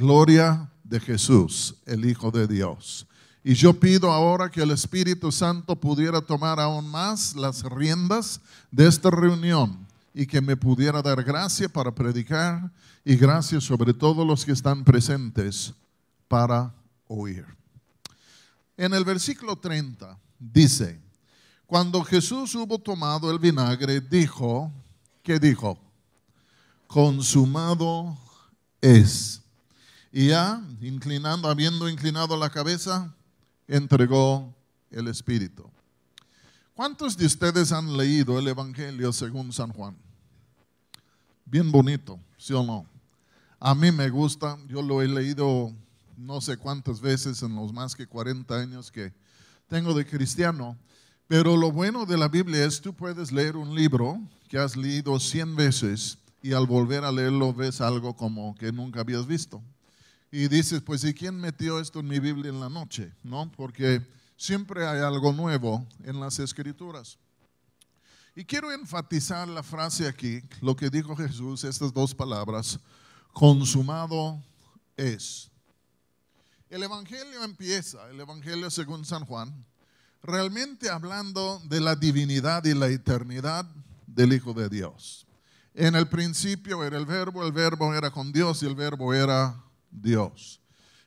gloria de Jesús, el Hijo de Dios. Y yo pido ahora que el Espíritu Santo pudiera tomar aún más las riendas de esta reunión y que me pudiera dar gracia para predicar y gracia sobre todos los que están presentes para oír. En el versículo 30 dice: cuando Jesús hubo tomado el vinagre, dijo, ¿qué dijo? Consumado es. Y ya, habiendo inclinado la cabeza, entregó el Espíritu. ¿Cuántos de ustedes han leído el Evangelio según San Juan? Bien bonito, ¿sí o no? A mí me gusta, yo lo he leído no sé cuántas veces en los más que 40 años que tengo de cristiano. Pero lo bueno de la Biblia es tú puedes leer un libro que has leído 100 veces y al volver a leerlo ves algo como que nunca habías visto. Y dices, pues, ¿y quién metió esto en mi Biblia en la noche? ¿No? Porque siempre hay algo nuevo en las Escrituras. Y quiero enfatizar la frase aquí, lo que dijo Jesús, estas dos palabras: consumado es. El Evangelio según San Juan, realmente hablando de la divinidad y la eternidad del Hijo de Dios. En el principio era el verbo era con Dios y el verbo era Dios.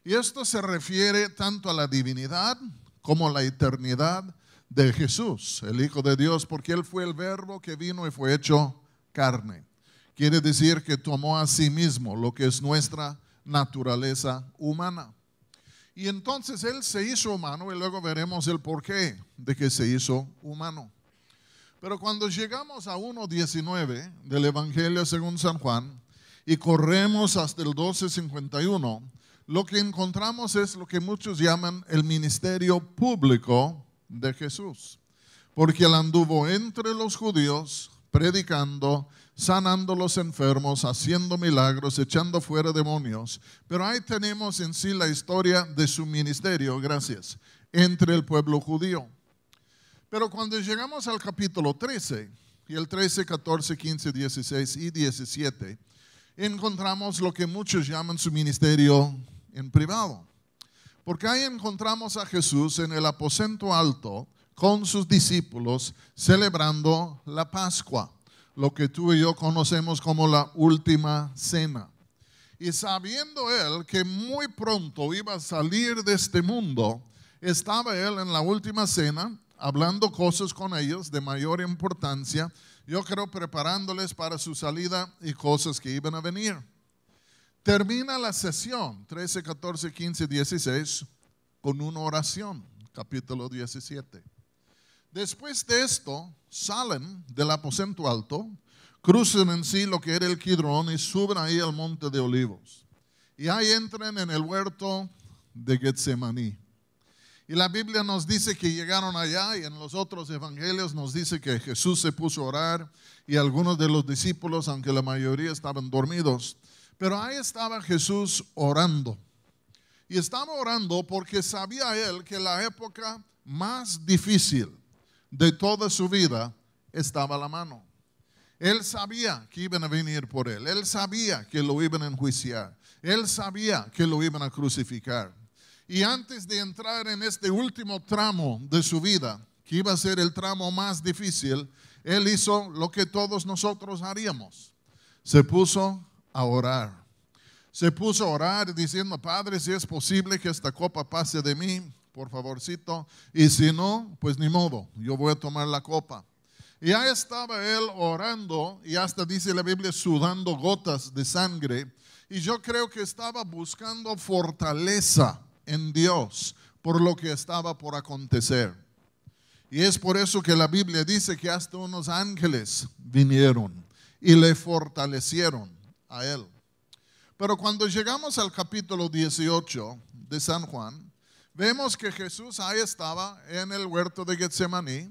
Y esto se refiere tanto a la divinidad como a la eternidad de Jesús, el Hijo de Dios, porque Él fue el verbo que vino y fue hecho carne. Quiere decir que tomó a sí mismo lo que es nuestra naturaleza humana. Y entonces Él se hizo humano y luego veremos el porqué de que se hizo humano. Pero cuando llegamos a 1:19 del Evangelio según San Juan y corremos hasta el 12:51, lo que encontramos es lo que muchos llaman el ministerio público de Jesús. Porque Él anduvo entre los judíos predicando, sanando a los enfermos, haciendo milagros, echando fuera demonios. Pero ahí tenemos en sí la historia de su ministerio, gracias, entre el pueblo judío. Pero cuando llegamos al capítulo 13, y el 13, 14, 15, 16 y 17, encontramos lo que muchos llaman su ministerio en privado. Porque ahí encontramos a Jesús en el aposento alto con sus discípulos celebrando la Pascua, lo que tú y yo conocemos como la última cena. Y sabiendo Él que muy pronto iba a salir de este mundo, estaba Él en la última cena hablando cosas con ellos de mayor importancia, yo creo preparándoles para su salida y cosas que iban a venir. Termina la sesión 13, 14, 15, 16 con una oración, capítulo 17. Después de esto, salen del aposento alto, cruzan en sí lo que era el Kidrón y suben ahí al monte de Olivos. Y ahí entran en el huerto de Getsemaní. Y la Biblia nos dice que llegaron allá, y en los otros evangelios nos dice que Jesús se puso a orar y algunos de los discípulos, aunque la mayoría estaban dormidos. Pero ahí estaba Jesús orando. Y estaba orando porque sabía Él que la época más difícil de toda su vida estaba a la mano. Él sabía que iban a venir por Él. Él sabía que lo iban a enjuiciar. Él sabía que lo iban a crucificar. Y antes de entrar en este último tramo de su vida, que iba a ser el tramo más difícil, Él hizo lo que todos nosotros haríamos. Se puso a orar. Se puso a orar diciendo: Padre, si es posible que esta copa pase de mí, por favorcito, y si no, pues ni modo, yo voy a tomar la copa. Y ahí estaba Él orando, y hasta dice la Biblia, sudando gotas de sangre, y yo creo que estaba buscando fortaleza en Dios por lo que estaba por acontecer. Y es por eso que la Biblia dice que hasta unos ángeles vinieron y le fortalecieron a Él. Pero cuando llegamos al capítulo 18 de San Juan, vemos que Jesús ahí estaba en el huerto de Getsemaní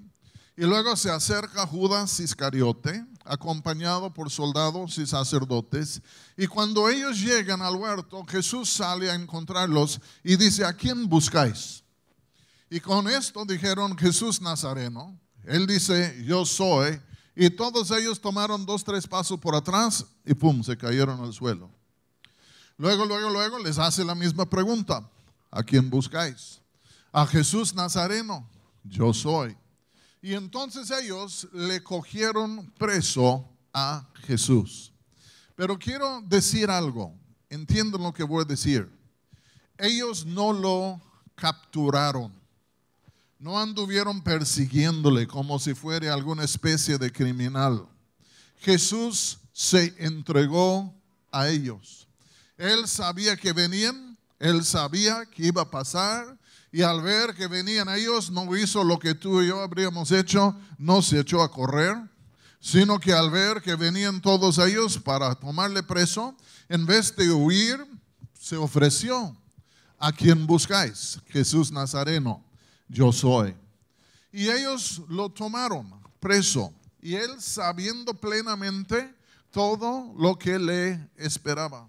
y luego se acerca Judas Iscariote, acompañado por soldados y sacerdotes. Y cuando ellos llegan al huerto, Jesús sale a encontrarlos y dice: ¿a quién buscáis? Y con esto dijeron: Jesús Nazareno. Él dice: yo soy. Y todos ellos tomaron 2, 3 pasos por atrás y pum, se cayeron al suelo. Luego les hace la misma pregunta. ¿A quién buscáis? A Jesús Nazareno. Yo soy. Y entonces ellos le cogieron preso a Jesús. Pero quiero decir algo. Entiendan lo que voy a decir. Ellos no lo capturaron. No anduvieron persiguiéndole como si fuera alguna especie de criminal. Jesús se entregó a ellos. Él sabía que venían, él sabía que iba a pasar, y al ver que venían ellos, no hizo lo que tú y yo habríamos hecho, no se echó a correr, sino que al ver que venían todos ellos para tomarle preso, en vez de huir, se ofreció. ¿A quién buscáis? Jesús Nazareno, yo soy. Y ellos lo tomaron preso, y él sabiendo plenamente todo lo que le esperaba.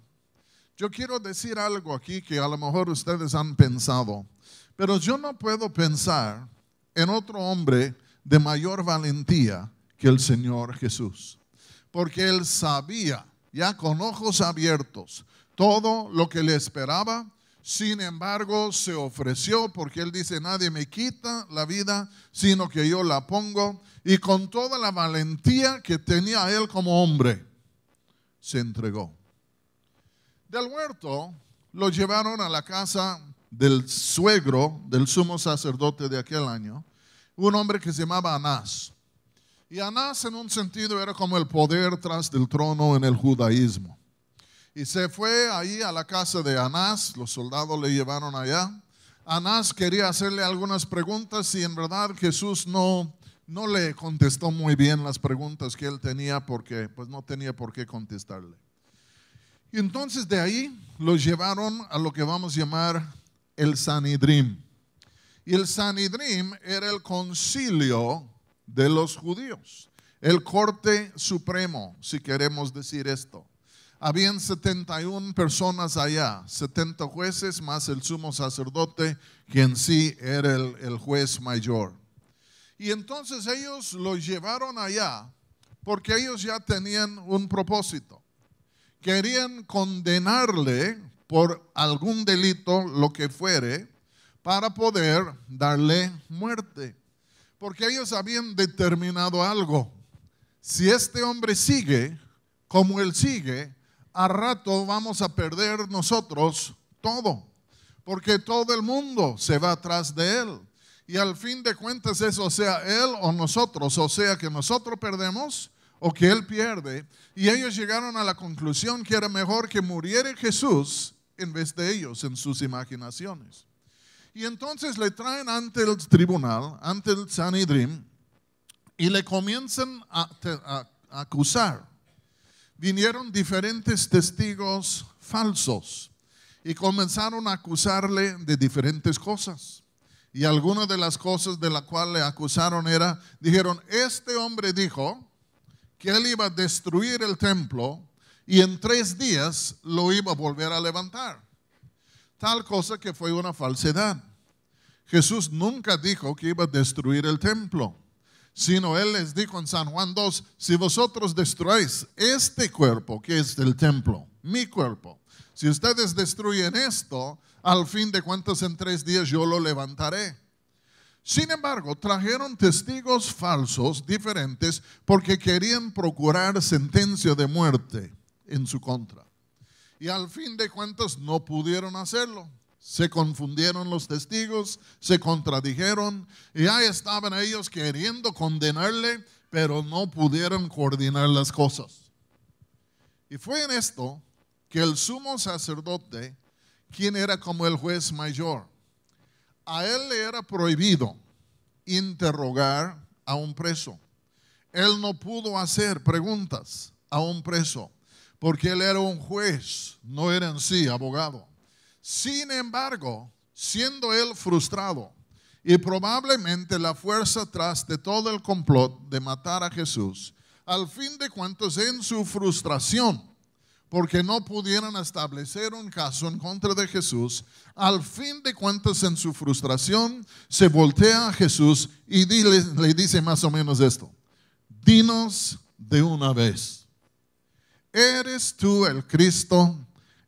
Yo quiero decir algo aquí que a lo mejor ustedes han pensado, pero yo no puedo pensar en otro hombre de mayor valentía que el Señor Jesús. Porque él sabía, ya con ojos abiertos, todo lo que le esperaba. Sin embargo, se ofreció porque él dice, nadie me quita la vida, sino que yo la pongo. Y con toda la valentía que tenía él como hombre, se entregó. Del huerto lo llevaron a la casa del suegro del sumo sacerdote de aquel año, un hombre que se llamaba Anás. Y Anás en un sentido era como el poder tras del trono en el judaísmo. Y se fue ahí a la casa de Anás, los soldados le llevaron allá. Anás quería hacerle algunas preguntas y en verdad Jesús no le contestó muy bien las preguntas que él tenía porque pues no tenía por qué contestarle. Y entonces de ahí lo llevaron a lo que vamos a llamar el Sanedrín. Y el Sanedrín era el concilio de los judíos, el corte supremo, si queremos decir esto. Habían 71 personas allá, 70 jueces más el sumo sacerdote, que en sí era el juez mayor. Y entonces ellos lo llevaron allá porque ellos ya tenían un propósito. Querían condenarle por algún delito, lo que fuere, para poder darle muerte. Porque ellos habían determinado algo. Si este hombre sigue como él sigue, a rato vamos a perder nosotros todo. Porque todo el mundo se va atrás de él. Y al fin de cuentas eso sea él o nosotros, o sea que nosotros perdemos o que él pierde. Y ellos llegaron a la conclusión que era mejor que muriera Jesús en vez de ellos en sus imaginaciones. Y entonces le traen ante el tribunal, ante el Sanedrín, y le comienzan a acusar. Vinieron diferentes testigos falsos y comenzaron a acusarle de diferentes cosas. Y algunas de las cosas de las cuales le acusaron dijeron, este hombre dijo que él iba a destruir el templo y en 3 días lo iba a volver a levantar. Tal cosa que fue una falsedad. Jesús nunca dijo que iba a destruir el templo, sino él les dijo en San Juan 2, si vosotros destruís este cuerpo que es del templo, mi cuerpo, si ustedes destruyen esto, al fin de cuentas en 3 días yo lo levantaré. Sin embargo, trajeron testigos falsos diferentes porque querían procurar sentencia de muerte en su contra. Y al fin de cuentas no pudieron hacerlo. Se confundieron los testigos, se contradijeron y ya estaban ellos queriendo condenarle, pero no pudieron coordinar las cosas. Y fue en esto que el sumo sacerdote, quien era como el juez mayor, a él le era prohibido interrogar a un preso. Él no pudo hacer preguntas a un preso porque él era un juez, no era en sí abogado. Sin embargo, siendo él frustrado y probablemente la fuerza tras de todo el complot de matar a Jesús, al fin de cuentas en su frustración, porque no pudieron establecer un caso en contra de Jesús, al fin de cuentas en su frustración se voltea a Jesús y le dice más o menos esto: dinos de una vez, ¿eres tú el Cristo,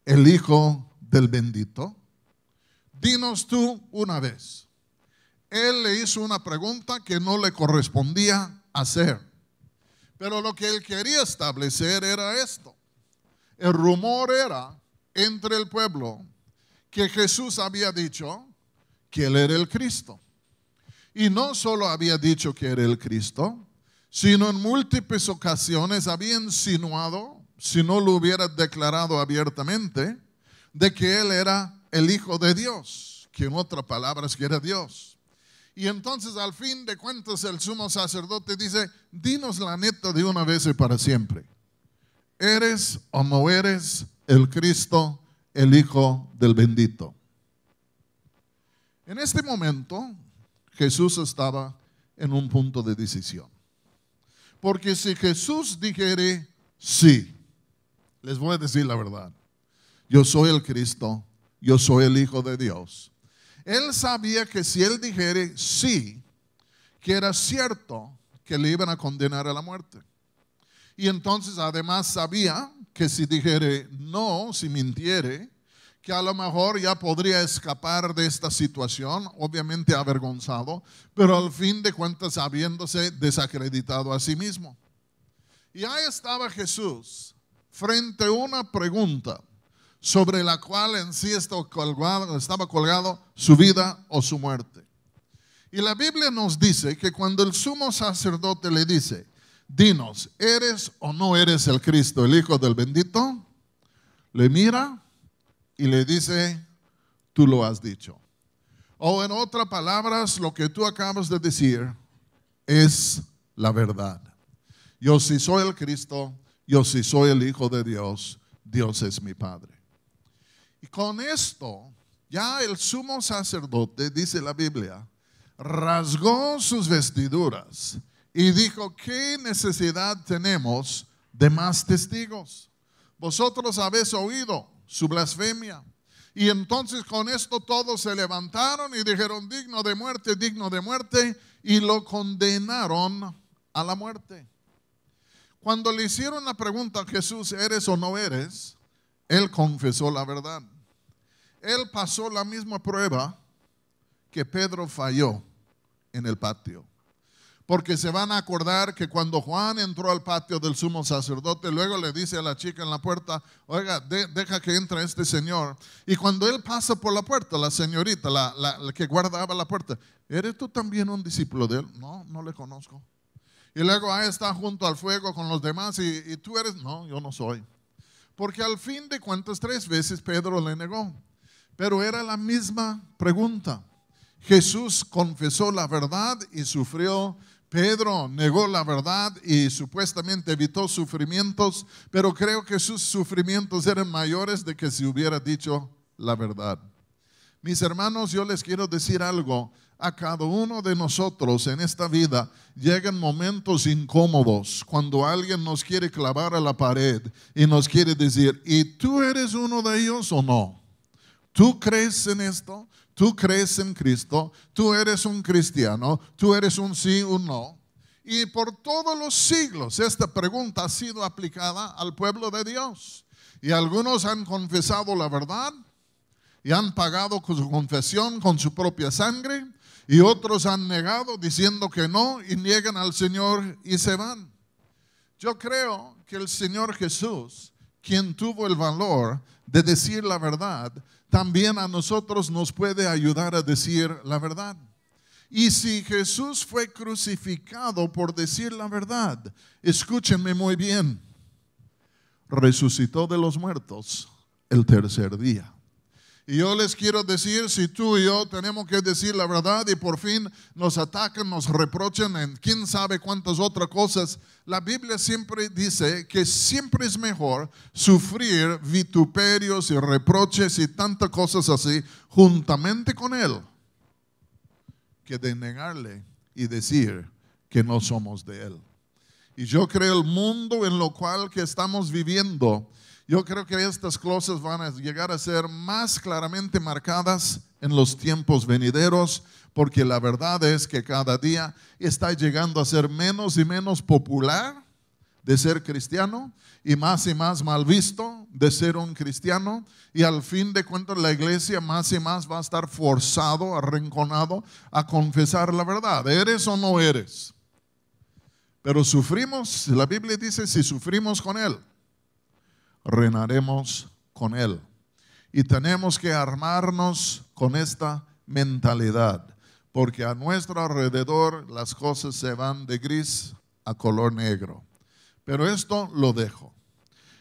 el Hijo del bendito? Dinos tú una vez. Él le hizo una pregunta que no le correspondía hacer. Pero lo que él quería establecer era esto. El rumor era entre el pueblo que Jesús había dicho que él era el Cristo. Y no solo había dicho que era el Cristo, sino en múltiples ocasiones había insinuado, si no lo hubiera declarado abiertamente, de que él era el Hijo de Dios, que en otras palabras que era Dios. Y entonces al fin de cuentas el sumo sacerdote dice, dinos la neta de una vez y para siempre. ¿Eres o no eres el Cristo, el Hijo del bendito? En este momento Jesús estaba en un punto de decisión. Porque si Jesús dijere sí, les voy a decir la verdad, yo soy el Cristo, yo soy el Hijo de Dios. Él sabía que si él dijere sí, que era cierto que le iban a condenar a la muerte. Y entonces además sabía que si dijere no, si mintiere, que a lo mejor ya podría escapar de esta situación, obviamente avergonzado, pero al fin de cuentas habiéndose desacreditado a sí mismo. Y ahí estaba Jesús frente a una pregunta sobre la cual en sí estaba colgado su vida o su muerte. Y la Biblia nos dice que cuando el sumo sacerdote le dice, dinos, ¿eres o no eres el Cristo, el Hijo del bendito? Le mira y le dice, tú lo has dicho. O en otras palabras, lo que tú acabas de decir es la verdad. Yo sí soy el Cristo, yo sí soy el Hijo de Dios, Dios es mi Padre. Y con esto, ya el sumo sacerdote, dice la Biblia, rasgó sus vestiduras y dijo, ¿qué necesidad tenemos de más testigos? Vosotros habéis oído su blasfemia. Y entonces con esto todos se levantaron y dijeron, digno de muerte, y lo condenaron a la muerte. Cuando le hicieron la pregunta a Jesús, ¿eres o no eres?, él confesó la verdad. Él pasó la misma prueba que Pedro falló en el patio. Porque se van a acordar que cuando Juan entró al patio del sumo sacerdote, luego le dice a la chica en la puerta, oiga, deja que entre este señor. Y cuando él pasa por la puerta, la señorita, la que guardaba la puerta, ¿eres tú también un discípulo de él? No, no le conozco. Y luego ahí está junto al fuego con los demás y tú eres, no, yo no soy. Porque al fin de cuentas 3 veces Pedro le negó. Pero era la misma pregunta. Jesús confesó la verdad y sufrió. Pedro negó la verdad y supuestamente evitó sufrimientos, pero creo que sus sufrimientos eran mayores de que si hubiera dicho la verdad. Mis hermanos, yo les quiero decir algo. A cada uno de nosotros en esta vida llegan momentos incómodos cuando alguien nos quiere clavar a la pared y nos quiere decir, ¿y tú eres uno de ellos o no? ¿Tú crees en esto? ¿Tú crees en Cristo? ¿Tú eres un cristiano? ¿Tú eres un sí o un no? Y por todos los siglos esta pregunta ha sido aplicada al pueblo de Dios. Y algunos han confesado la verdad y han pagado con su confesión con su propia sangre. Y otros han negado diciendo que no y niegan al Señor y se van. Yo creo que el Señor Jesús, quien tuvo el valor de decir la verdad, también a nosotros nos puede ayudar a decir la verdad. Y si Jesús fue crucificado por decir la verdad, escúchenme muy bien, resucitó de los muertos el 3er día. Y yo les quiero decir, si tú y yo tenemos que decir la verdad y por fin nos atacan, nos reprochan en quién sabe cuántas otras cosas, la Biblia siempre dice que siempre es mejor sufrir vituperios y reproches y tantas cosas así juntamente con Él que de negarle y decir que no somos de Él. Y yo creo el mundo en lo cual que estamos viviendo, yo creo que estas cosas van a llegar a ser más claramente marcadas en los tiempos venideros, porque la verdad es que cada día está llegando a ser menos y menos popular de ser cristiano y más mal visto de ser un cristiano, y al fin de cuentas la iglesia más y más va a estar forzado, arrinconado a confesar la verdad. ¿Eres o no eres? Pero sufrimos, la Biblia dice, si sufrimos con Él, reinaremos con Él. Y tenemos que armarnos con esta mentalidad, porque a nuestro alrededor las cosas se van de gris a color negro. Pero esto lo dejo.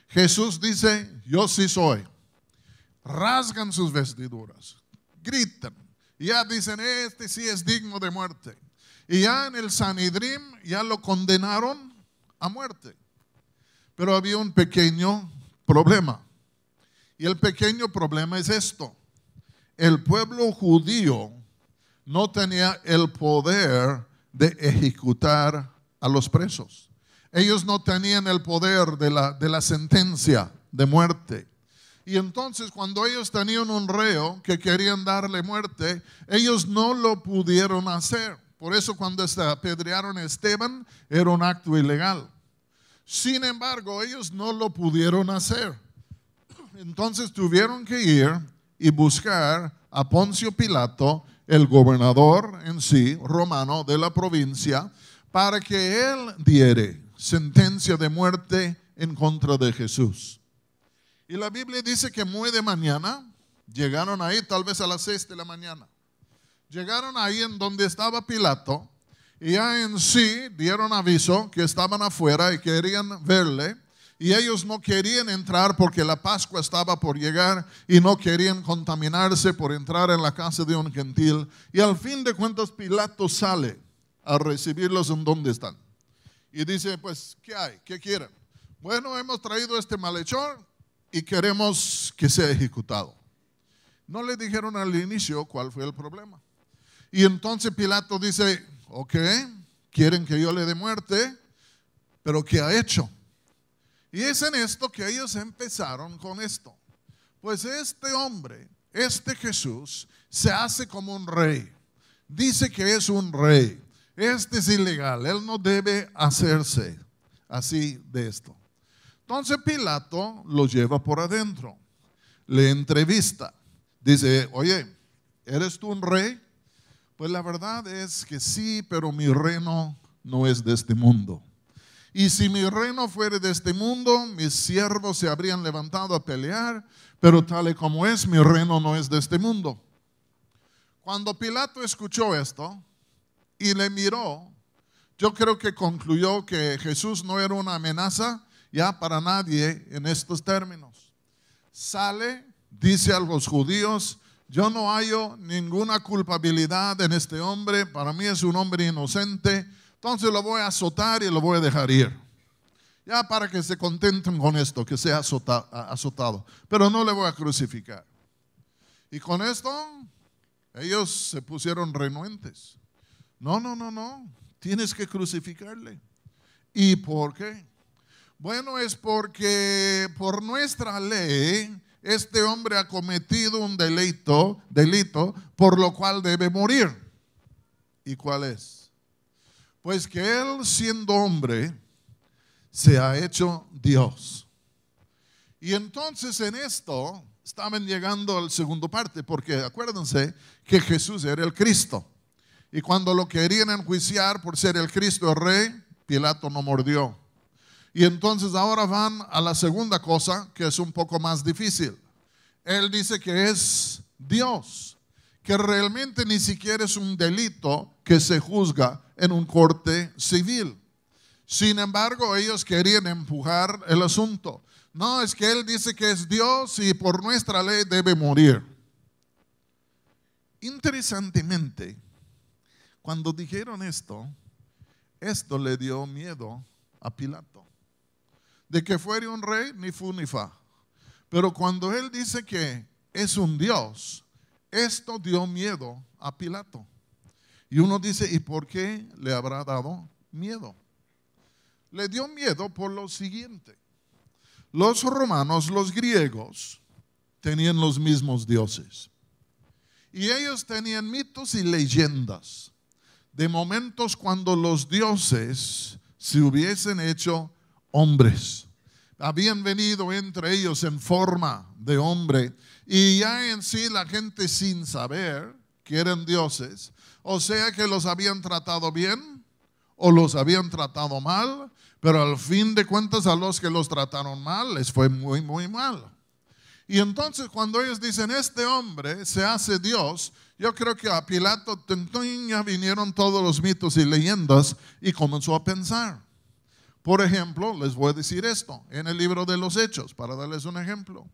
Jesús dice, yo sí soy. Rasgan sus vestiduras, gritan, y ya dicen, este sí es digno de muerte. Y ya en el Sanedrín ya lo condenaron a muerte. Pero había un pequeño problema. Y el pequeño problema es esto. El pueblo judío no tenía el poder de ejecutar a los presos. Ellos no tenían el poder de la sentencia de muerte. Y entonces cuando ellos tenían un reo que querían darle muerte, ellos no lo pudieron hacer. Por eso cuando se apedrearon a Esteban era un acto ilegal. Sin embargo, ellos no lo pudieron hacer. Entonces tuvieron que ir y buscar a Poncio Pilato, el gobernador en sí, romano de la provincia, para que él diere sentencia de muerte en contra de Jesús. Y la Biblia dice que muy de mañana llegaron ahí, tal vez a las 6 de la mañana. Llegaron ahí en donde estaba Pilato y ya en sí dieron aviso que estaban afuera y querían verle. Y ellos no querían entrar porque la Pascua estaba por llegar y no querían contaminarse por entrar en la casa de un gentil. Y al fin de cuentas Pilato sale a recibirlos en donde están. Y dice, pues, ¿qué hay? ¿Qué quieren? Bueno, hemos traído este malhechor y queremos que sea ejecutado. No le dijeron al inicio cuál fue el problema. Y entonces Pilato dice, ok, quieren que yo le dé muerte, pero ¿qué ha hecho? Y es en esto que ellos empezaron con esto. Pues este hombre, este Jesús, se hace como un rey. Dice que es un rey. Este es ilegal. Él no debe hacerse así de esto. Entonces Pilato lo lleva por adentro. Le entrevista. Dice, oye, ¿eres tú un rey? Pues la verdad es que sí, pero mi reino no es de este mundo. Y si mi reino fuera de este mundo, mis siervos se habrían levantado a pelear, pero tal y como es, mi reino no es de este mundo. Cuando Pilato escuchó esto y le miró, yo creo que concluyó que Jesús no era una amenaza ya para nadie en estos términos. Sale, dice a los judíos, yo no hallo ninguna culpabilidad en este hombre, para mí es un hombre inocente. Entonces lo voy a azotar y lo voy a dejar ir. Ya para que se contenten con esto, que sea azotado. Pero no le voy a crucificar. Y con esto, ellos se pusieron renuentes. No. Tienes que crucificarle. ¿Y por qué? Bueno, es porque por nuestra ley, este hombre ha cometido un delito por lo cual debe morir. ¿Y cuál es? Pues que él, siendo hombre, se ha hecho Dios. Y entonces en esto estaban llegando a la segunda parte, porque acuérdense que Jesús era el Cristo. Y cuando lo querían enjuiciar por ser el Cristo el rey, Pilato no mordió. Y entonces ahora van a la segunda cosa, que es un poco más difícil. Él dice que es Dios, que realmente ni siquiera es un delito que se juzga en un corte civil. Sin embargo, ellos querían empujar el asunto. No, es que él dice que es Dios y por nuestra ley debe morir. Interesantemente, cuando dijeron esto le dio miedo a Pilato. De que fuera un rey, ni fu ni fa. Pero cuando él dice que es un Dios, esto dio miedo a Pilato. Y uno dice, ¿y por qué le habrá dado miedo? Le dio miedo por lo siguiente. Los romanos, los griegos, tenían los mismos dioses. Y ellos tenían mitos y leyendas de momentos cuando los dioses se hubiesen hecho hombres. Habían venido entre ellos en forma de hombre y ya en sí la gente sin saber que eran dioses, o sea que los habían tratado bien o los habían tratado mal, pero al fin de cuentas a los que los trataron mal les fue muy, muy mal. Y entonces cuando ellos dicen, este hombre se hace Dios, yo creo que a Pilato ya vinieron todos los mitos y leyendas y comenzó a pensar. Por ejemplo, les voy a decir esto, en el libro de los Hechos, para darles un ejemplo.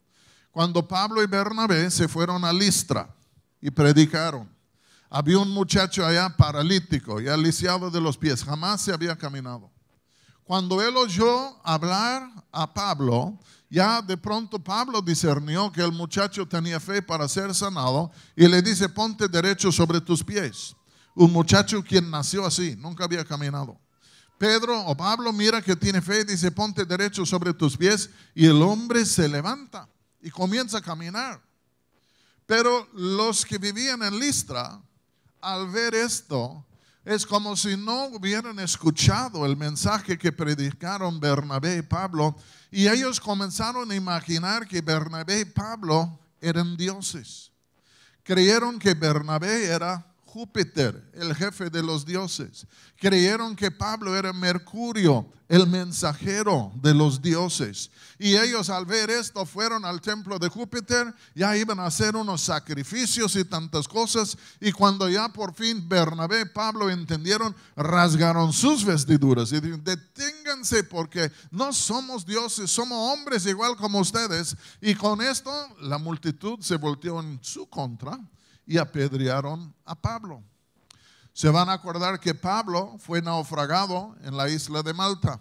Cuando Pablo y Bernabé se fueron a Listra y predicaron, había un muchacho allá paralítico y lisiado de los pies, jamás se había caminado. Cuando él oyó hablar a Pablo, ya de pronto Pablo discernió que el muchacho tenía fe para ser sanado y le dice, ponte derecho sobre tus pies. Un muchacho quien nació así, nunca había caminado. Pedro o Pablo mira que tiene fe y dice, ponte derecho sobre tus pies, y el hombre se levanta y comienza a caminar. Pero los que vivían en Listra, al ver esto, es como si no hubieran escuchado el mensaje que predicaron Bernabé y Pablo, y ellos comenzaron a imaginar que Bernabé y Pablo eran dioses. Creyeron que Bernabé era Júpiter, el jefe de los dioses. Creyeron que Pablo era Mercurio, el mensajero de los dioses. Y ellos al ver esto fueron al templo de Júpiter, ya iban a hacer unos sacrificios y tantas cosas. Y cuando ya por fin Bernabé y Pablo entendieron, rasgaron sus vestiduras y dijeron, deténganse porque no somos dioses, somos hombres igual como ustedes. Y con esto la multitud se volteó en su contra y apedrearon a Pablo. Se van a acordar que Pablo fue naufragado en la isla de Malta.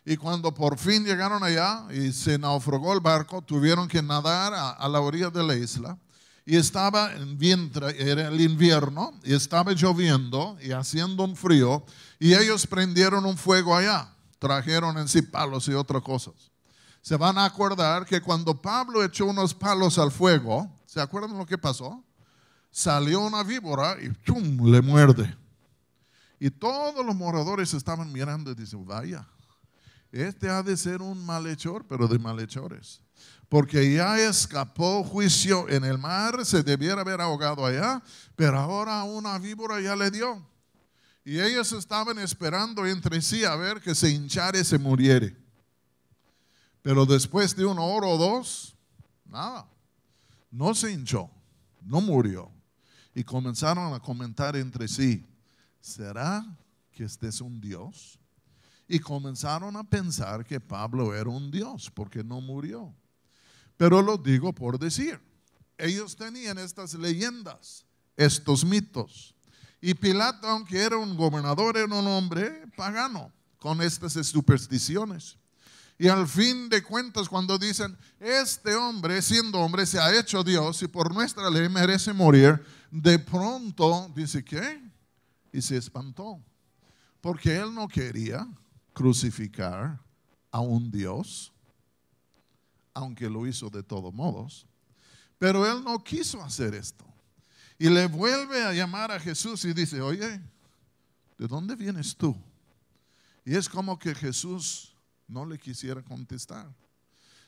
Y cuando por fin llegaron allá y se naufragó el barco, tuvieron que nadar a la orilla de la isla. Y estaba era el invierno, y estaba lloviendo y haciendo un frío. Y ellos prendieron un fuego allá. Trajeron en sí palos y otras cosas. Se van a acordar que cuando Pablo echó unos palos al fuego, ¿se acuerdan lo que pasó? Salió una víbora y ¡chum!, le muerde. Y todos los moradores estaban mirando y dicen, vaya, este ha de ser un malhechor, pero de malhechores. Porque ya escapó juicio en el mar, se debiera haber ahogado allá, pero ahora una víbora ya le dio. Y ellos estaban esperando entre sí a ver que se hinchare y se muriere. Pero después de una hora o dos, nada, no se hinchó, no murió. Y comenzaron a comentar entre sí, ¿será que este es un dios? Y comenzaron a pensar que Pablo era un dios porque no murió. Pero lo digo por decir, ellos tenían estas leyendas, estos mitos. Y Pilato, aunque era un gobernador, era un hombre pagano con estas supersticiones. Y al fin de cuentas, cuando dicen, este hombre, siendo hombre, se ha hecho Dios y por nuestra ley merece morir, de pronto dice, ¿qué? Y se espantó. Porque él no quería crucificar a un Dios, aunque lo hizo de todos modos. Pero él no quiso hacer esto. Y le vuelve a llamar a Jesús y dice, oye, ¿de dónde vienes tú? Y es como que Jesús no le quisiera contestar.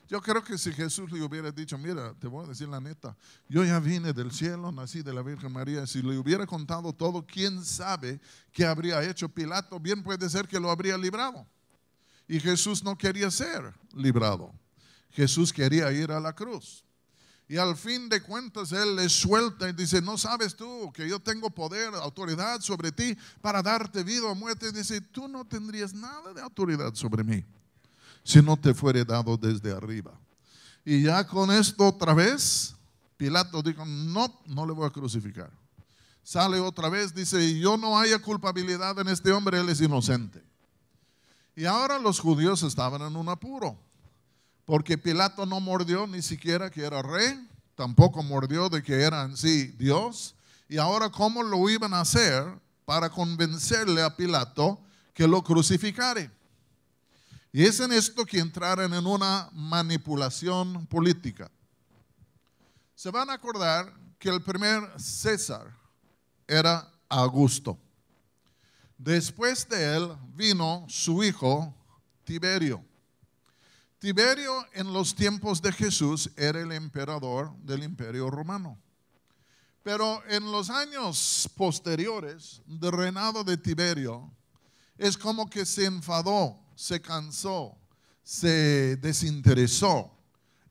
Yo creo que si Jesús le hubiera dicho, mira, te voy a decir la neta, yo ya vine del cielo, nací de la Virgen María, si le hubiera contado todo, quién sabe qué habría hecho Pilato, bien puede ser que lo habría librado. Y Jesús no quería ser librado. Jesús quería ir a la cruz. Y al fin de cuentas él le suelta y dice, ¿no sabes tú que yo tengo poder, autoridad sobre ti para darte vida o muerte? Y dice, tú no tendrías nada de autoridad sobre mí si no te fuere dado desde arriba. Y ya con esto otra vez, Pilato dijo, no le voy a crucificar. Sale otra vez, dice, yo no haya culpabilidad en este hombre, él es inocente. Y ahora los judíos estaban en un apuro, porque Pilato no mordió ni siquiera que era rey, tampoco mordió de que era en sí Dios. Y ahora, ¿cómo lo iban a hacer para convencerle a Pilato que lo crucificare? Y es en esto que entraron en una manipulación política. Se van a acordar que el primer César era Augusto. Después de él vino su hijo Tiberio. Tiberio en los tiempos de Jesús era el emperador del Imperio Romano. Pero en los años posteriores del reinado de Tiberio, es como que se enfadó, se cansó, se desinteresó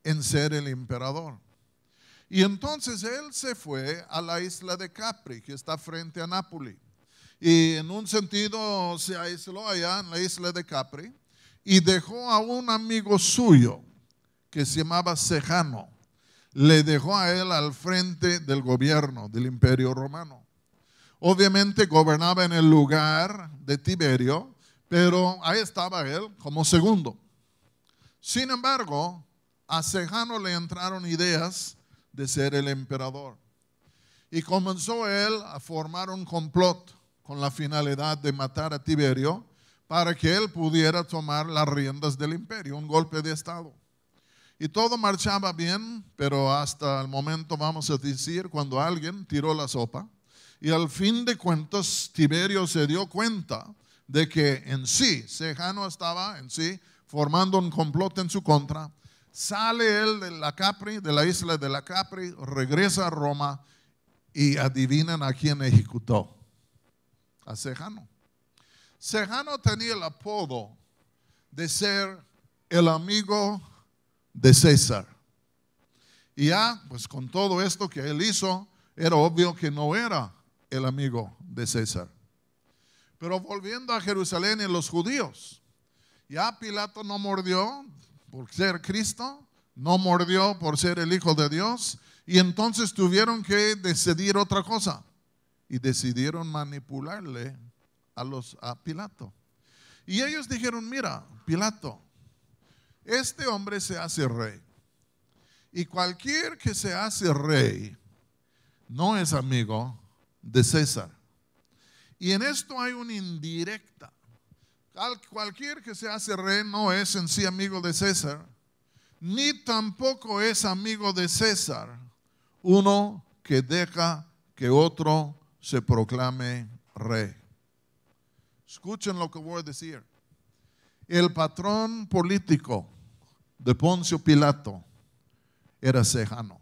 en ser el emperador. Y entonces él se fue a la isla de Capri, que está frente a Nápoles. Y en un sentido se aisló allá en la isla de Capri y dejó a un amigo suyo que se llamaba Sejano. Le dejó a él al frente del gobierno del Imperio Romano. Obviamente gobernaba en el lugar de Tiberio, pero ahí estaba él como segundo. Sin embargo, a Sejano le entraron ideas de ser el emperador. Y comenzó él a formar un complot con la finalidad de matar a Tiberio para que él pudiera tomar las riendas del imperio, un golpe de estado. Y todo marchaba bien, pero hasta el momento, vamos a decir, cuando alguien tiró la sopa. Y al fin de cuentas, Tiberio se dio cuenta de que en sí, Sejano estaba en sí formando un complot en su contra. Sale él de la Capri, de la isla de la Capri, regresa a Roma y adivinen a quién ejecutó. A Sejano. Sejano tenía el apodo de ser el amigo de César. Y ya, pues con todo esto que él hizo, era obvio que no era el amigo de César. Pero volviendo a Jerusalén y los judíos, ya Pilato no mordió por ser Cristo, no mordió por ser el Hijo de Dios, y entonces tuvieron que decidir otra cosa. Y decidieron manipularle a Pilato. Y ellos dijeron, mira, Pilato, este hombre se hace rey. Y cualquier que se hace rey no es amigo de César. Y en esto hay una indirecta. Cualquier que se hace rey no es en sí amigo de César, ni tampoco es amigo de César uno que deja que otro se proclame rey. Escuchen lo que voy a decir. El patrón político de Poncio Pilato era Sejano.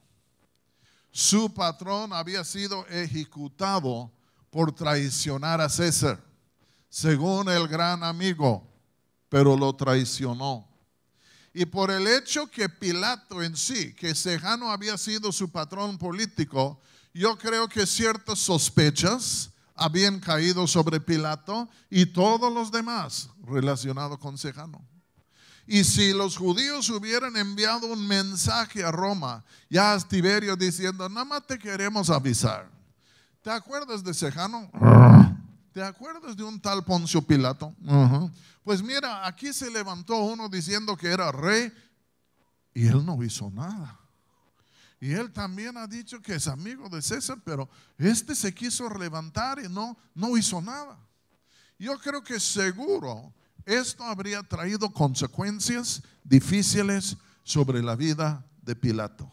Su patrón había sido ejecutado por traicionar a César, según el gran amigo, pero lo traicionó. Y por el hecho que Pilato en sí, que Sejano había sido su patrón político, yo creo que ciertas sospechas habían caído sobre Pilato y todos los demás relacionados con Sejano. Y si los judíos hubieran enviado un mensaje a Roma, ya a Tiberio diciendo, nada más te queremos avisar. ¿Te acuerdas de Sejano? ¿Te acuerdas de un tal Poncio Pilato? Pues mira, aquí se levantó uno diciendo que era rey y él no hizo nada. Y él también ha dicho que es amigo de César, pero este se quiso levantar y no hizo nada. Yo creo que seguro esto habría traído consecuencias difíciles sobre la vida de Pilato.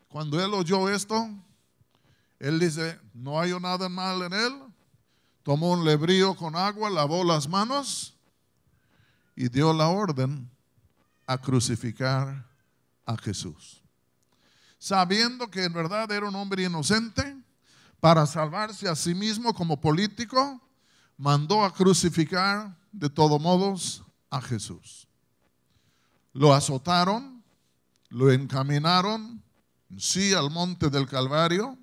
Cuando él oyó esto, él dice, no hay nada mal en él. Tomó un lebrío con agua, lavó las manos y dio la orden a crucificar a Jesús. Sabiendo que en verdad era un hombre inocente, para salvarse a sí mismo como político, mandó a crucificar de todos modos a Jesús. Lo azotaron, lo encaminaron, sí, al monte del Calvario.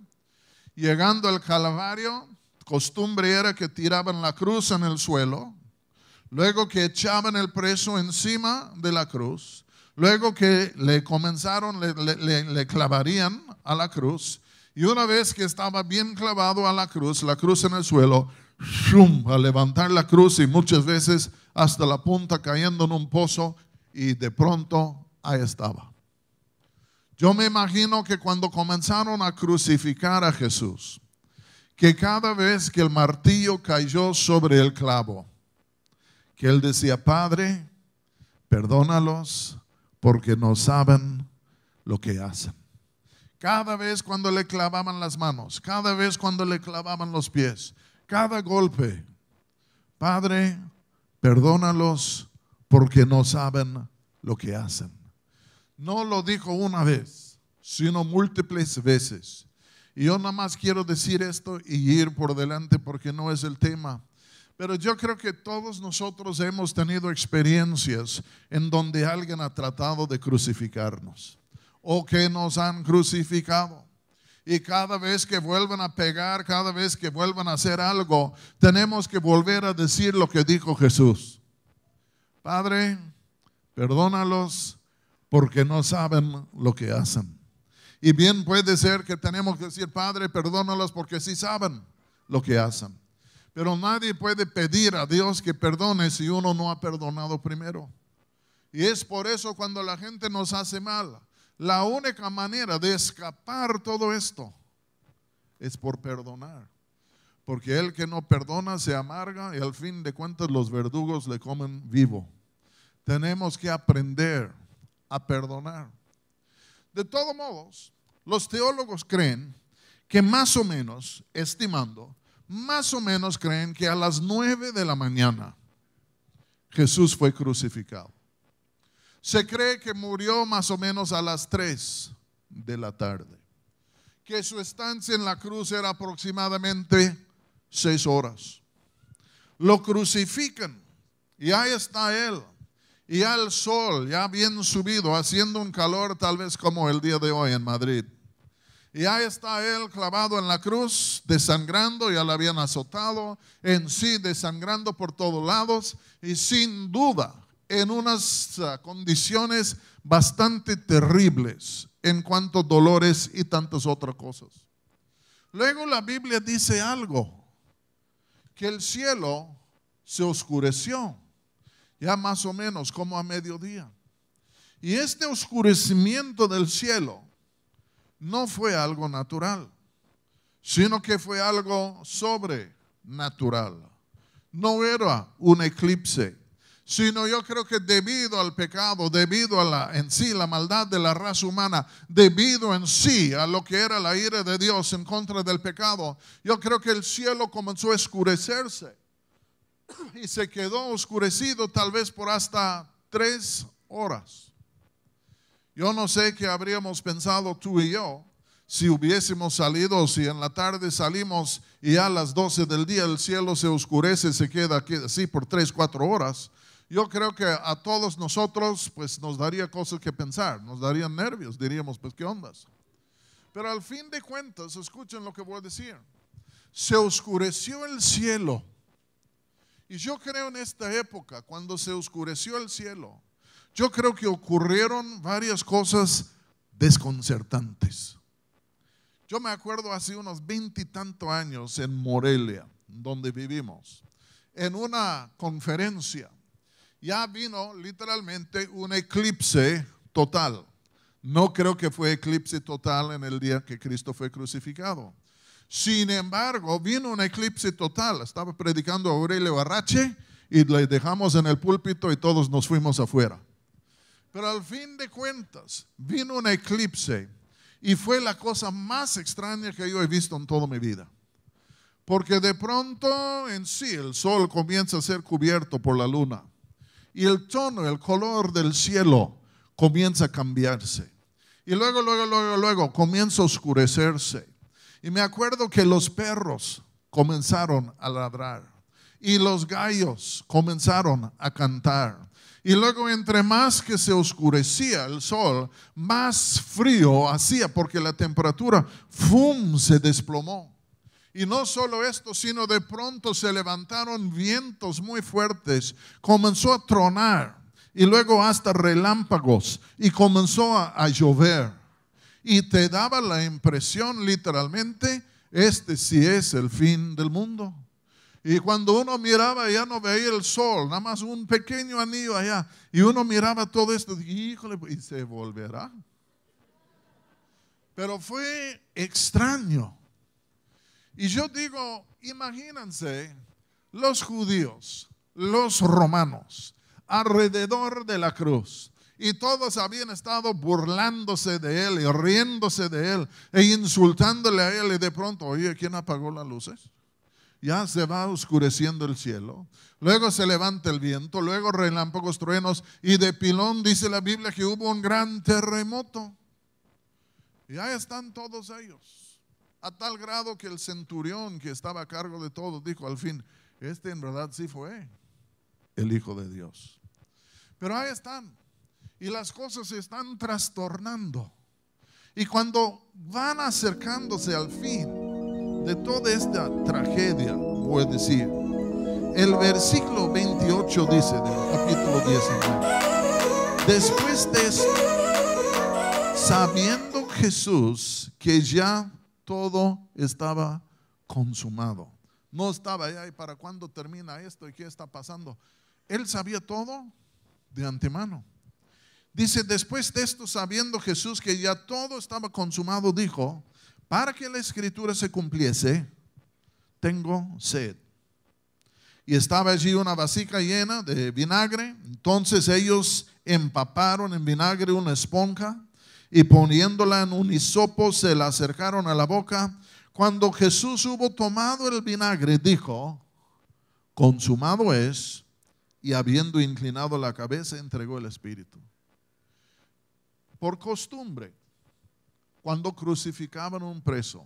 Llegando al Calvario, costumbre era que tiraban la cruz en el suelo, luego que echaban el preso encima de la cruz, luego que le clavarían a la cruz, y una vez que estaba bien clavado a la cruz en el suelo, a levantar la cruz y muchas veces hasta la punta cayendo en un pozo, y de pronto ahí estaba. Yo me imagino que cuando comenzaron a crucificar a Jesús, que cada vez que el martillo cayó sobre el clavo, que él decía, Padre, perdónalos porque no saben lo que hacen. Cada vez cuando le clavaban las manos, cada vez cuando le clavaban los pies, cada golpe, Padre, perdónalos porque no saben lo que hacen. No lo dijo una vez, sino múltiples veces. Y yo nada más quiero decir esto y ir por delante porque no es el tema. Pero yo creo que todos nosotros hemos tenido experiencias en donde alguien ha tratado de crucificarnos o que nos han crucificado. Y cada vez que vuelvan a pegar, cada vez que vuelvan a hacer algo, tenemos que volver a decir lo que dijo Jesús. Padre, perdónalos porque no saben lo que hacen. Y bien puede ser que tenemos que decir, Padre, perdónalos porque sí saben lo que hacen. Pero nadie puede pedir a Dios que perdone si uno no ha perdonado primero. Y es por eso cuando la gente nos hace mal, la única manera de escapar todo esto es por perdonar. Porque el que no perdona se amarga y al fin de cuentas los verdugos le comen vivo. Tenemos que aprender a perdonar. De todos modos, los teólogos creen que más o menos, estimando, más o menos creen que a las 9 de la mañana Jesús fue crucificado. Se cree que murió más o menos a las 3 de la tarde. Que su estancia en la cruz era aproximadamente 6 horas. Lo crucifican y ahí está él. Y ya el sol, ya bien subido, haciendo un calor tal vez como el día de hoy en Madrid. Y ahí está él clavado en la cruz, desangrando, ya lo habían azotado, en sí desangrando por todos lados y sin duda en unas condiciones bastante terribles en cuanto a dolores y tantas otras cosas. Luego la Biblia dice algo, que el cielo se oscureció. Ya más o menos como a mediodía. Y este oscurecimiento del cielo no fue algo natural, sino que fue algo sobrenatural. No era un eclipse, sino yo creo que debido al pecado, debido a en sí la maldad de la raza humana, debido en sí a lo que era la ira de Dios en contra del pecado, yo creo que el cielo comenzó a oscurecerse. Y se quedó oscurecido tal vez por hasta 3 horas. Yo no sé qué habríamos pensado tú y yo si hubiésemos salido o si en la tarde salimos y a las 12 del día el cielo se oscurece, se queda aquí así por 3, 4 horas. Yo creo que a todos nosotros pues nos daría cosas que pensar, nos darían nervios, diríamos pues qué ondas. Pero al fin de cuentas, escuchen lo que voy a decir. Se oscureció el cielo. Y yo creo en esta época, cuando se oscureció el cielo, yo creo que ocurrieron varias cosas desconcertantes. Yo me acuerdo hace unos 20 y tantos años en Morelia, donde vivimos, en una conferencia, ya vino literalmente un eclipse total. No creo que fue eclipse total en el día que Cristo fue crucificado. Sin embargo, vino un eclipse total. Estaba predicando Aurelio Arrache y le dejamos en el púlpito y todos nos fuimos afuera. Pero al fin de cuentas, vino un eclipse y fue la cosa más extraña que yo he visto en toda mi vida. Porque de pronto en sí el sol comienza a ser cubierto por la luna y el tono, el color del cielo comienza a cambiarse. Y luego comienza a oscurecerse. Y me acuerdo que los perros comenzaron a ladrar y los gallos comenzaron a cantar. Y luego entre más que se oscurecía el sol, más frío hacía porque la temperatura se desplomó. Y no solo esto, sino de pronto se levantaron vientos muy fuertes, comenzó a tronar y luego hasta relámpagos y comenzó a llover. Y te daba la impresión literalmente, este sí es el fin del mundo. Y cuando uno miraba ya no veía el sol, nada más un pequeño anillo allá. Y uno miraba todo esto, híjole, y se volverá. Pero fue extraño. Y yo digo, imagínense los judíos, los romanos, alrededor de la cruz. Y todos habían estado burlándose de él y riéndose de él e insultándole a él. Y de pronto, oye, ¿quién apagó las luces? ya se va oscureciendo el cielo, luego se levanta el viento, luego relámpagos, truenos, y de pilón dice la Biblia que hubo un gran terremoto. Y ahí están todos ellos, a tal grado que el centurión que estaba a cargo de todo dijo al fin, este en verdad sí fue el Hijo de Dios. Pero ahí están, y las cosas se están trastornando. Y cuando van acercándose al fin de toda esta tragedia, voy a decir, el versículo 28 dice del capítulo 19, después de esto, sabiendo Jesús que ya todo estaba consumado, no estaba allá y para cuándo termina esto y qué está pasando, él sabía todo de antemano. Dice, después de esto, sabiendo Jesús que ya todo estaba consumado, dijo, para que la escritura se cumpliese, tengo sed. Y estaba allí una vasija llena de vinagre. Entonces ellos empaparon en vinagre una esponja y poniéndola en un hisopo se la acercaron a la boca. Cuando Jesús hubo tomado el vinagre, dijo, consumado es, y habiendo inclinado la cabeza, entregó el espíritu. Por costumbre, cuando crucificaban un preso,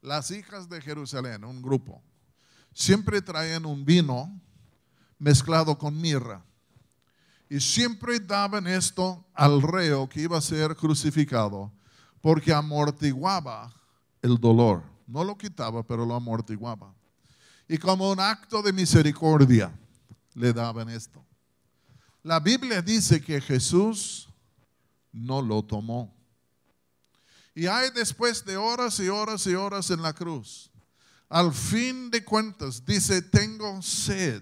las hijas de Jerusalén, un grupo, siempre traían un vino mezclado con mirra. Y siempre daban esto al reo que iba a ser crucificado, porque amortiguaba el dolor. No lo quitaba, pero lo amortiguaba. Y como un acto de misericordia, le daban esto. La Biblia dice que Jesús no lo tomó. Y hay después de horas y horas y horas en la cruz, al fin de cuentas dice, tengo sed.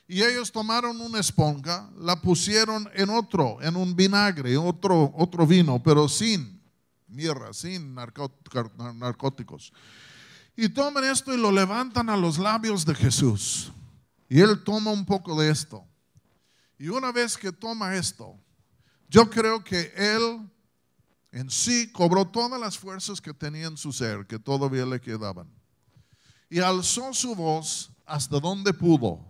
Y ellos tomaron una esponja, la pusieron en un vinagre, otro vino, pero sin mirra, sin narcóticos. Y toman esto y lo levantan a los labios de Jesús. Y él toma un poco de esto. Y una vez que toma esto, yo creo que él en sí cobró todas las fuerzas que tenía en su ser, que todavía le quedaban. Y alzó su voz hasta donde pudo.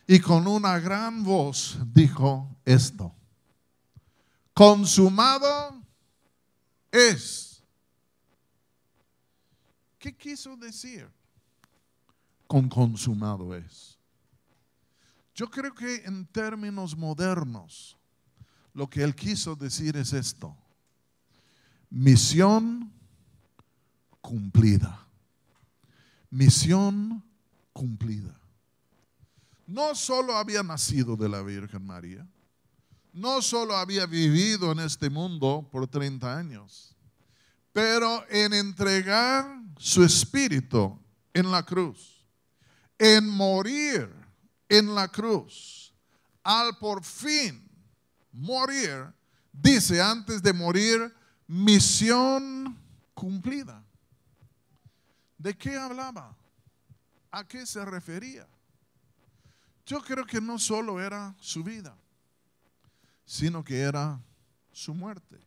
Y con una gran voz dijo esto: consumado es. ¿Qué quiso decir con consumado es? Yo creo que en términos modernos, lo que él quiso decir es esto: misión cumplida. Misión cumplida. No solo había nacido de la Virgen María, no solo había vivido en este mundo por 30 años, pero en entregar su espíritu en la cruz, en morir en la cruz, al por fin morir, dice antes de morir, misión cumplida. ¿De qué hablaba? ¿A qué se refería? Yo creo que no solo era su vida, sino que era su muerte.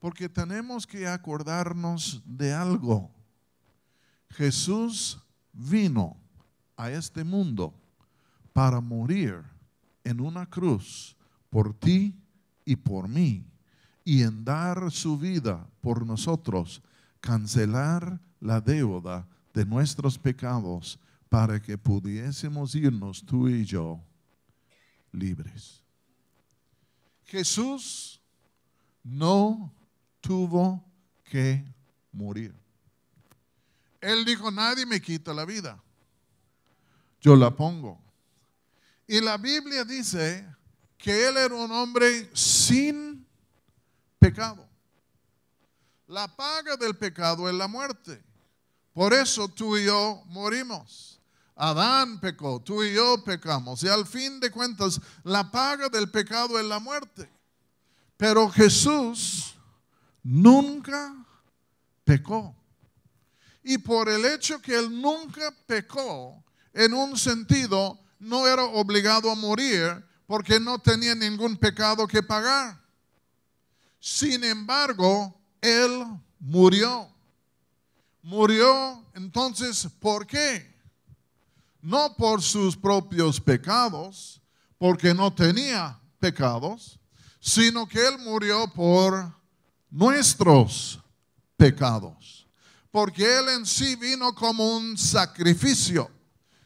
Porque tenemos que acordarnos de algo. Jesús vino a este mundo para morir en una cruz por ti y por mí, y en dar su vida por nosotros, cancelar la deuda de nuestros pecados para que pudiésemos irnos tú y yo libres. Jesús no tuvo que morir. Él dijo, nadie me quita la vida, yo la pongo. Y la Biblia dice que él era un hombre sin pecado. La paga del pecado es la muerte. Por eso tú y yo morimos. Adán pecó, tú y yo pecamos. Y al fin de cuentas, la paga del pecado es la muerte. Pero Jesús nunca pecó. Y por el hecho que él nunca pecó, en un sentido, no era obligado a morir porque no tenía ningún pecado que pagar. Sin embargo, él murió. Murió entonces, ¿por qué? No por sus propios pecados, porque no tenía pecados, sino que Él murió por nuestros pecados. Porque Él en sí vino como un sacrificio.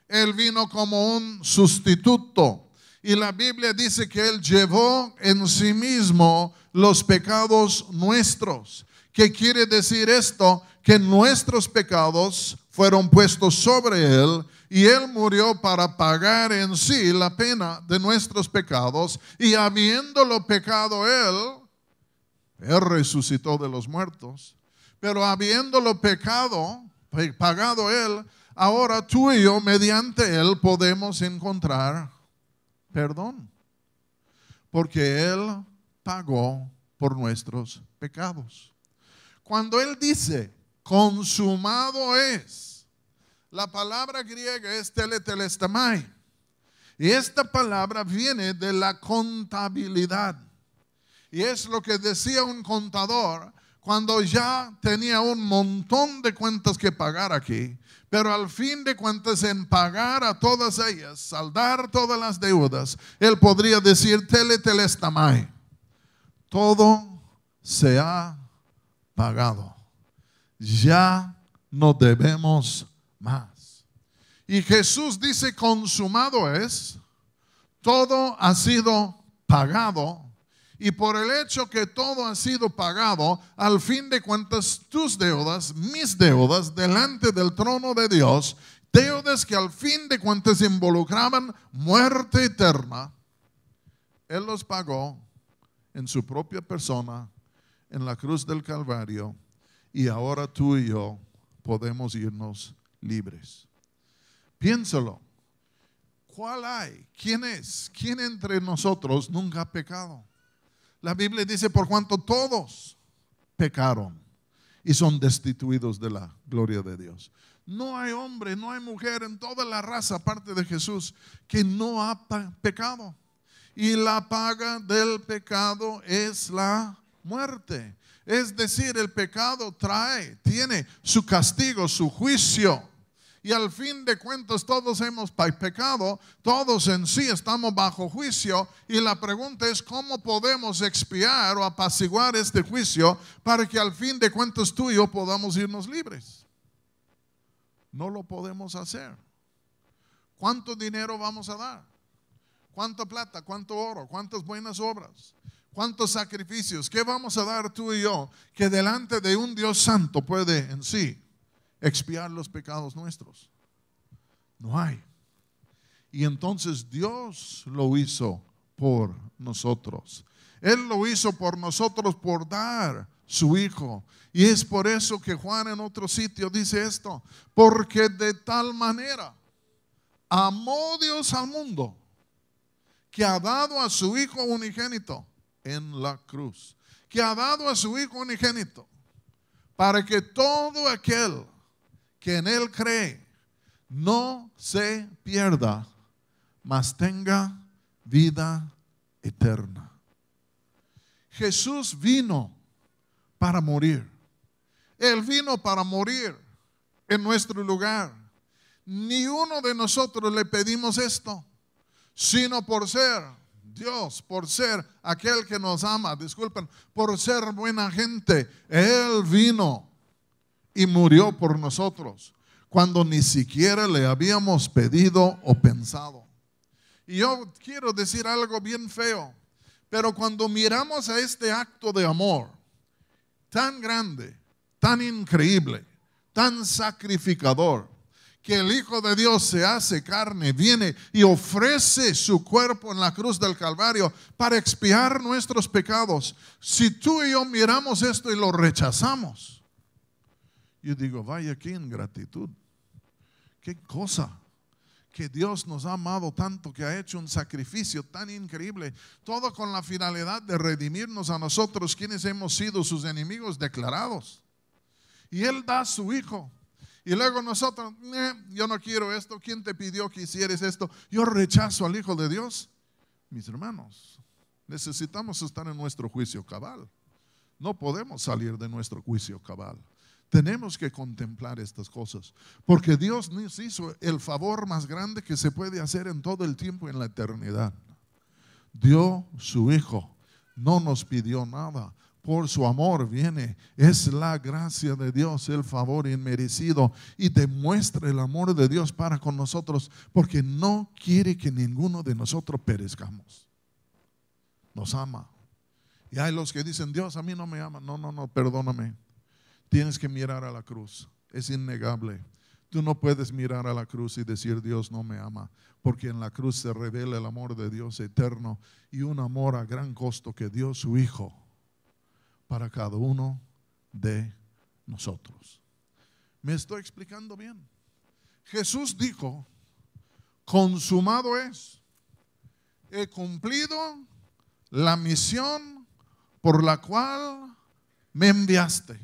Él vino como un sustituto. Y la Biblia dice que Él llevó en sí mismo los pecados nuestros. ¿Qué quiere decir esto? Que nuestros pecados fueron puestos sobre Él y Él murió para pagar en sí la pena de nuestros pecados. Y habiéndolo pecado Él resucitó de los muertos. Pero habiéndolo pagado Él, ahora tú y yo, mediante Él, podemos encontrar perdón. Porque Él pagó por nuestros pecados. Cuando Él dice, consumado es, la palabra griega es tetelestamai. Y esta palabra viene de la contabilidad. Y es lo que decía un contador cuando ya tenía un montón de cuentas que pagar aquí. Pero al fin de cuentas, en pagar a todas ellas, saldar todas las deudas, él podría decir tetelestamai. Todo se ha pagado. Ya no debemos más. Y Jesús dice, consumado es, todo ha sido pagado. Y por el hecho que todo ha sido pagado, al fin de cuentas tus deudas, mis deudas, delante del trono de Dios, deudas que al fin de cuentas involucraban muerte eterna, Él los pagó en su propia persona, en la cruz del Calvario, y ahora tú y yo podemos irnos libres. Piénsalo. ¿Cuál hay? ¿Quién es? ¿Quién entre nosotros nunca ha pecado? La Biblia dice, por cuanto todos pecaron y son destituidos de la gloria de Dios. No hay hombre, no hay mujer en toda la raza, aparte de Jesús, que no ha pecado. Y la paga del pecado es la muerte. Es decir, el pecado tiene su castigo, su juicio. Y al fin de cuentas todos hemos pecado, todos en sí estamos bajo juicio. Y la pregunta es, ¿cómo podemos expiar o apaciguar este juicio para que al fin de cuentas tú y yo podamos irnos libres? No lo podemos hacer. ¿Cuánto dinero vamos a dar? ¿Cuánta plata? ¿Cuánto oro? ¿Cuántas buenas obras? ¿Cuántos sacrificios? ¿Qué vamos a dar tú y yo que delante de un Dios santo puede en sí expiar los pecados nuestros? No hay. Y entonces Dios lo hizo por nosotros. Él lo hizo por nosotros por dar su Hijo. Y es por eso que Juan en otro sitio dice esto: porque de tal manera amó Dios al mundo, que ha dado a su Hijo unigénito en la cruz. Que ha dado a su Hijo unigénito para que todo aquel que en Él cree no se pierda, mas tenga vida eterna. Jesús vino para morir. Él vino para morir en nuestro lugar. Ni uno de nosotros le pedimos esto, sino por ser Dios, por ser aquel que nos ama, disculpen, por ser buena gente, Él vino y murió por nosotros cuando ni siquiera le habíamos pedido o pensado. Y yo quiero decir algo bien feo, pero cuando miramos a este acto de amor tan grande, tan increíble, tan sacrificador, que el Hijo de Dios se hace carne, viene y ofrece su cuerpo en la cruz del Calvario para expiar nuestros pecados. Si tú y yo miramos esto y lo rechazamos, yo digo, vaya qué ingratitud, qué cosa, que Dios nos ha amado tanto, que ha hecho un sacrificio tan increíble, todo con la finalidad de redimirnos a nosotros, quienes hemos sido sus enemigos declarados. Y Él da a su Hijo. Y luego nosotros, yo no quiero esto, ¿quién te pidió que hicieras esto? Yo rechazo al Hijo de Dios. Mis hermanos, necesitamos estar en nuestro juicio cabal. No podemos salir de nuestro juicio cabal. Tenemos que contemplar estas cosas, porque Dios nos hizo el favor más grande que se puede hacer en todo el tiempo, en la eternidad. Dio su Hijo, no nos pidió nada. Por su amor viene, es la gracia de Dios, el favor inmerecido, y demuestra el amor de Dios para con nosotros, porque no quiere que ninguno de nosotros perezcamos. Nos ama. Y hay los que dicen, Dios a mí no me ama. No, perdóname. Tienes que mirar a la cruz, es innegable. Tú no puedes mirar a la cruz y decir Dios no me ama, porque en la cruz se revela el amor de Dios eterno y un amor a gran costo que dio su Hijo para cada uno de nosotros. ¿Me estoy explicando bien? Jesús dijo, consumado es. He cumplido la misión por la cual me enviaste.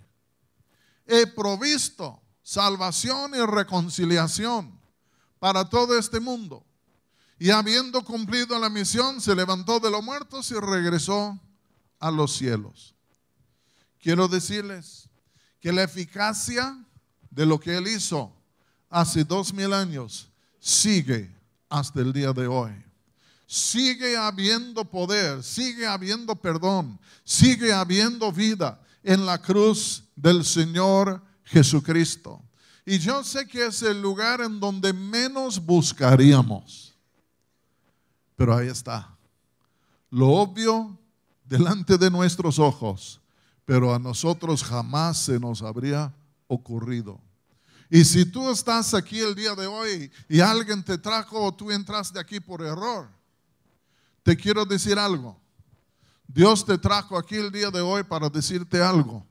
He provisto salvación y reconciliación para todo este mundo. Y habiendo cumplido la misión, se levantó de los muertos y regresó a los cielos. Quiero decirles que la eficacia de lo que Él hizo hace 2000 años sigue hasta el día de hoy. Sigue habiendo poder, sigue habiendo perdón, sigue habiendo vida en la cruz del Señor Jesucristo. Y yo sé que es el lugar en donde menos buscaríamos, pero ahí está, lo obvio delante de nuestros ojos, pero a nosotros jamás se nos habría ocurrido. Y si tú estás aquí el día de hoy y alguien te trajo o tú entraste aquí por error, te quiero decir algo. Dios te trajo aquí el día de hoy para decirte algo,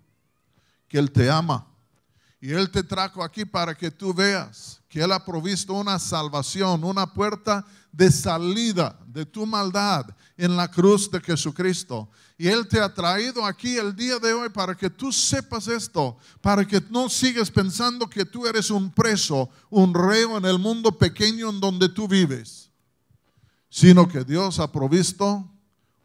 que Él te ama. Y Él te trajo aquí para que tú veas que Él ha provisto una salvación, una puerta de salida de tu maldad en la cruz de Jesucristo. Y Él te ha traído aquí el día de hoy para que tú sepas esto, para que no sigas pensando que tú eres un preso, un reo en el mundo pequeño en donde tú vives, sino que Dios ha provisto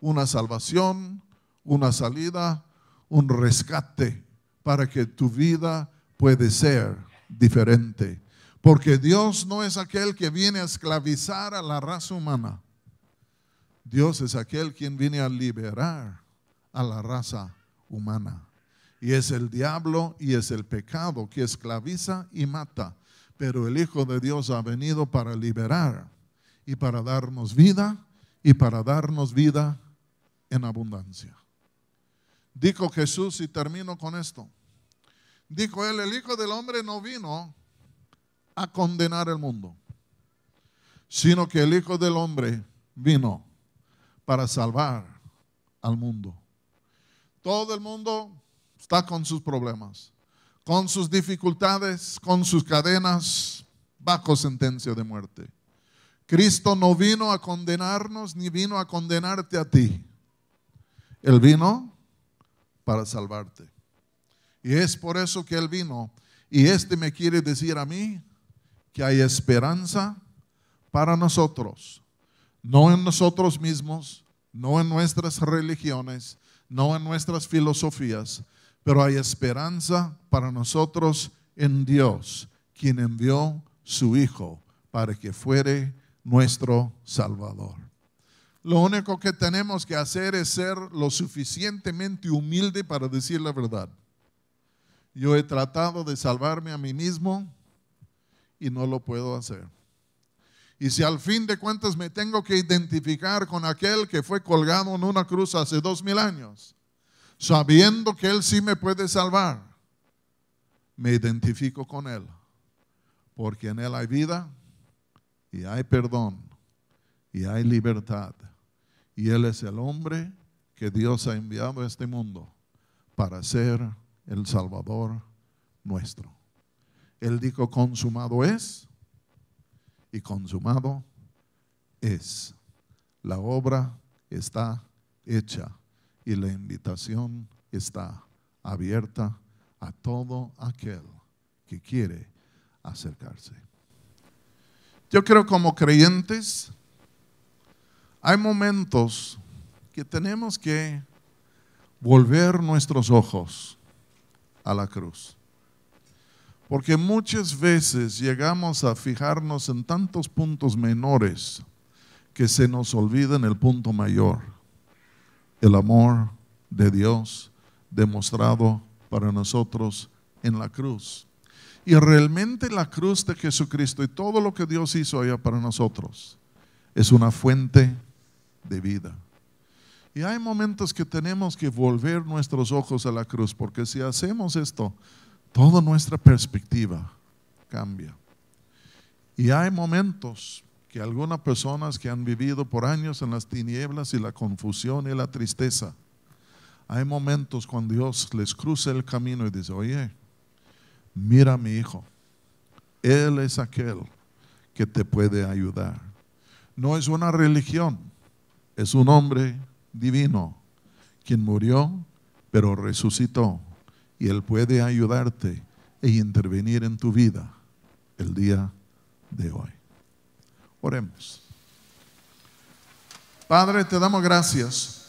una salvación, una salida, un rescate para que tu vida puede ser diferente. Porque Dios no es aquel que viene a esclavizar a la raza humana. Dios es aquel quien viene a liberar a la raza humana. Y es el diablo y es el pecado que esclaviza y mata. Pero el Hijo de Dios ha venido para liberar y para darnos vida y para darnos vida en abundancia. Dijo Jesús, y termino con esto. Dijo Él, el Hijo del Hombre no vino a condenar el mundo, sino que el Hijo del Hombre vino para salvar al mundo. Todo el mundo está con sus problemas, con sus dificultades, con sus cadenas, bajo sentencia de muerte. Cristo no vino a condenarnos ni vino a condenarte a ti. Él vino para salvarte. Y es por eso que Él vino. Y me quiere decir a mí que hay esperanza para nosotros. No en nosotros mismos, no en nuestras religiones, no en nuestras filosofías, pero hay esperanza para nosotros en Dios, quien envió su Hijo para que fuere nuestro Salvador. Lo único que tenemos que hacer es ser lo suficientemente humilde para decir la verdad. Yo he tratado de salvarme a mí mismo y no lo puedo hacer. Y si al fin de cuentas me tengo que identificar con aquel que fue colgado en una cruz hace 2000 años, sabiendo que Él sí me puede salvar, me identifico con Él, porque en Él hay vida y hay perdón y hay libertad. Y Él es el hombre que Dios ha enviado a este mundo para ser el Salvador nuestro. Él dijo, consumado es, y consumado es. La obra está hecha y la invitación está abierta a todo aquel que quiere acercarse. Yo creo como creyentes hay momentos que tenemos que volver nuestros ojos a la cruz. Porque muchas veces llegamos a fijarnos en tantos puntos menores que se nos olvida en el punto mayor, el amor de Dios demostrado para nosotros en la cruz. Y realmente la cruz de Jesucristo y todo lo que Dios hizo allá para nosotros es una fuente de vida. Y hay momentos que tenemos que volver nuestros ojos a la cruz, porque si hacemos esto, toda nuestra perspectiva cambia. Y hay momentos que algunas personas que han vivido por años en las tinieblas y la confusión y la tristeza, hay momentos cuando Dios les cruza el camino y dice, oye, mira a mi hijo, Él es aquel que te puede ayudar. No es una religión, es un hombre divino quien murió pero resucitó, y Él puede ayudarte e intervenir en tu vida el día de hoy. Oremos. Padre, te damos gracias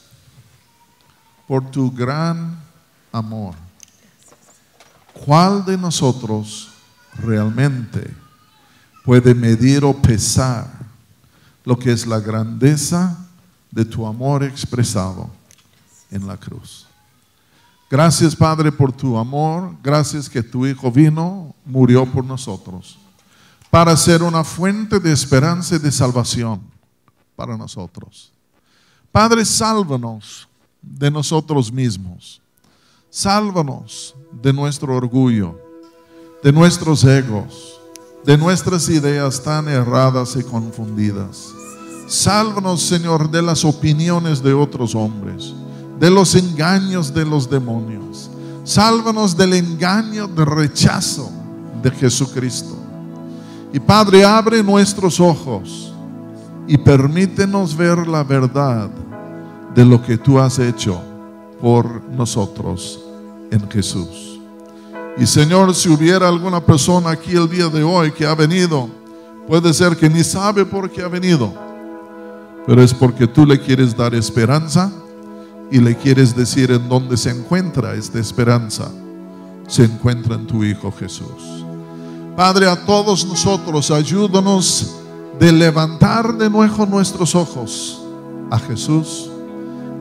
por tu gran amor. ¿Cuál de nosotros realmente puede medir o pesar lo que es la grandeza de tu amor expresado en la cruz? Gracias, Padre, por tu amor. Gracias que tu Hijo vino, murió por nosotros, para ser una fuente de esperanza y de salvación para nosotros. Padre, sálvanos de nosotros mismos. Sálvanos de nuestro orgullo, de nuestros egos, de nuestras ideas tan erradas y confundidas. Sálvanos, Señor, de las opiniones de otros hombres, de los engaños de los demonios. Sálvanos del engaño de rechazo de Jesucristo. Y Padre, abre nuestros ojos y permítenos ver la verdad de lo que tú has hecho por nosotros en Jesús. Y Señor, si hubiera alguna persona aquí el día de hoy que ha venido, puede ser que ni sabe por qué ha venido, pero es porque tú le quieres dar esperanza y le quieres decir en dónde se encuentra esta esperanza. Se encuentra en tu Hijo Jesús. Padre, a todos nosotros ayúdanos de levantar de nuevo nuestros ojos a Jesús,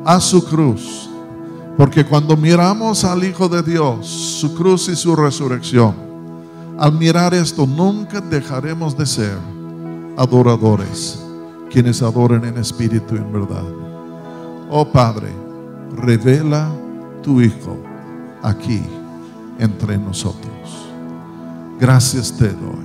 a su cruz, porque cuando miramos al Hijo de Dios, su cruz y su resurrección, al mirar esto nunca dejaremos de ser adoradores, quienes adoran en espíritu y en verdad. Oh Padre, revela tu Hijo aquí entre nosotros. Gracias te doy